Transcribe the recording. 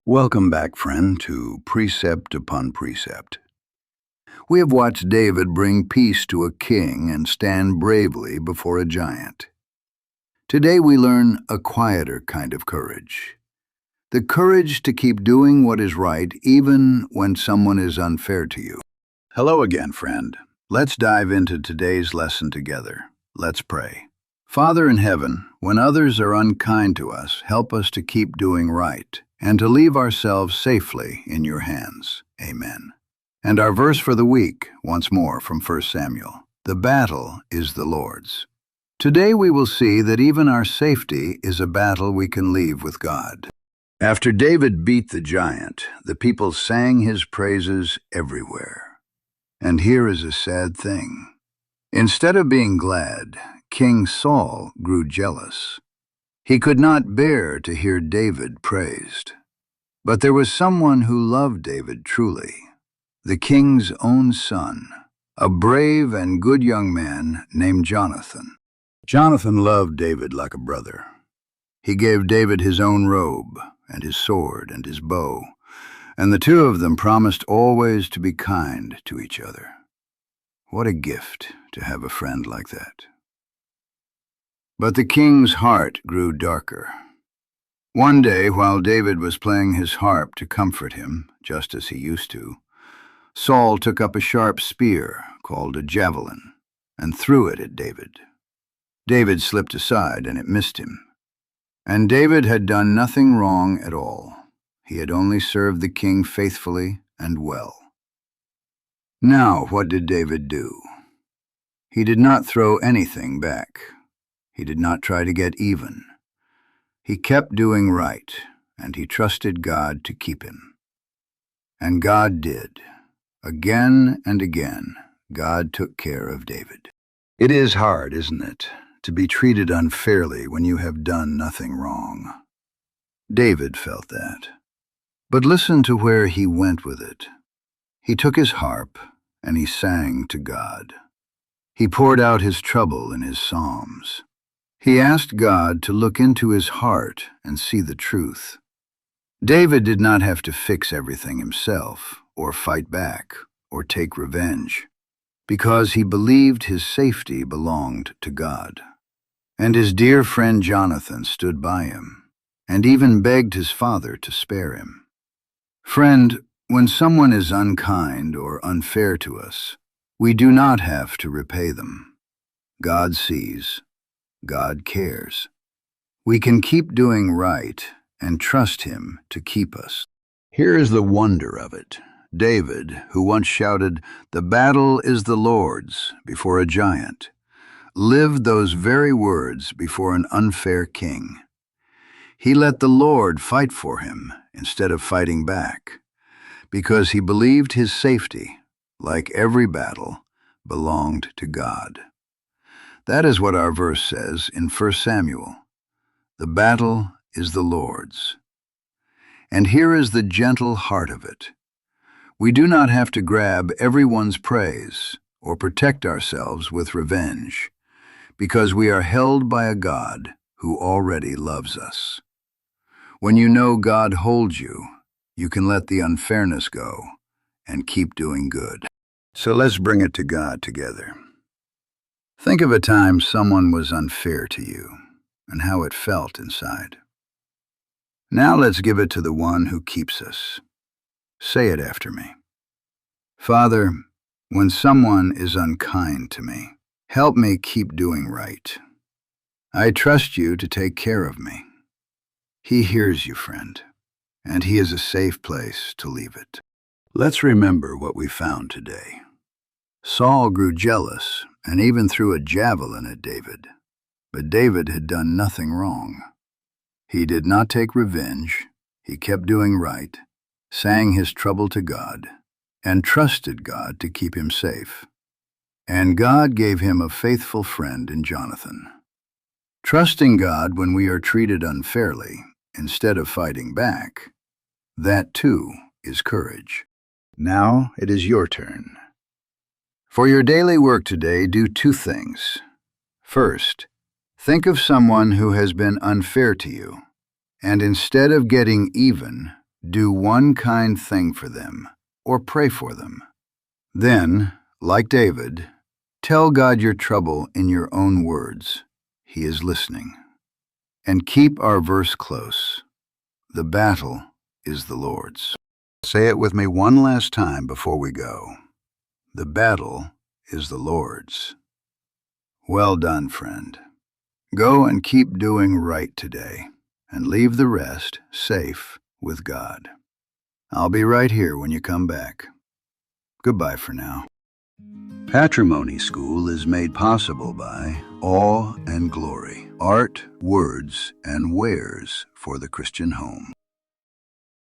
Welcome back, friend, to Precept upon Precept. We have watched David bring peace to a king and stand bravely before a giant. Today we learn a quieter kind of courage. The courage to keep doing what is right even when someone is unfair to you. Hello again, friend. Let's dive into today's lesson together. Let's pray. Father in heaven, when others are unkind to us, help us to keep doing right and to leave ourselves safely in your hands. Amen. And our verse for the week, once more from 1 Samuel. The battle is the Lord's. Today we will see that even our safety is a battle we can leave with God. After David beat the giant, the people sang his praises everywhere. And here is a sad thing. Instead of being glad, King Saul grew jealous. He could not bear to hear David praised. But there was someone who loved David truly, the king's own son, a brave and good young man named Jonathan. Jonathan loved David like a brother. He gave David his own robe and his sword and his bow, and the two of them promised always to be kind to each other. What a gift to have a friend like that. But the king's heart grew darker. One day, while David was playing his harp to comfort him, just as he used to, Saul took up a sharp spear, called a javelin, and threw it at David. David slipped aside, and it missed him. And David had done nothing wrong at all. He had only served the king faithfully and well. Now, what did David do? He did not throw anything back. He did not try to get even. He kept doing right, and he trusted God to keep him. And God did. Again and again, God took care of David. It is hard, isn't it, to be treated unfairly when you have done nothing wrong. David felt that. But listen to where he went with it. He took his harp, and he sang to God. He poured out his trouble in his psalms. He asked God to look into his heart and see the truth. David did not have to fix everything himself, or fight back, or take revenge, because he believed his safety belonged to God. And his dear friend Jonathan stood by him, and even begged his father to spare him. Friend, when someone is unkind or unfair to us, we do not have to repay them. God sees. God cares. We can keep doing right and trust him to keep us. Here is the wonder of it. David, who once shouted, "The battle is the Lord's," before a giant, lived those very words before an unfair king. He let the Lord fight for him instead of fighting back, because he believed his safety, like every battle, belonged to God. That is what our verse says in 1 Samuel. The battle is the Lord's. And here is the gentle heart of it. We do not have to grab everyone's praise or protect ourselves with revenge, because we are held by a God who already loves us. When you know God holds you, you can let the unfairness go and keep doing good. So let's bring it to God together. Think of a time someone was unfair to you and how it felt inside. Now let's give it to the one who keeps us. Say it after me. Father, when someone is unkind to me, help me keep doing right. I trust you to take care of me. He hears you, friend, and he is a safe place to leave it. Let's remember what we found today. Saul grew jealous and even threw a javelin at David, but David had done nothing wrong. He did not take revenge, he kept doing right, sang his trouble to God, and trusted God to keep him safe. And God gave him a faithful friend in Jonathan. Trusting God when we are treated unfairly, instead of fighting back, that too is courage. Now it is your turn. For your daily work today, do two things. First, think of someone who has been unfair to you, and instead of getting even, do one kind thing for them, or pray for them. Then, like David, tell God your trouble in your own words. He is listening. And keep our verse close. The battle is the Lord's. Say it with me one last time before we go. The battle is the Lord's. Well done, friend. Go and keep doing right today, and leave the rest safe with God. I'll be right here when you come back. Goodbye for now. Patrimony School is made possible by Awe and Glory, art, words, and wares for the Christian home.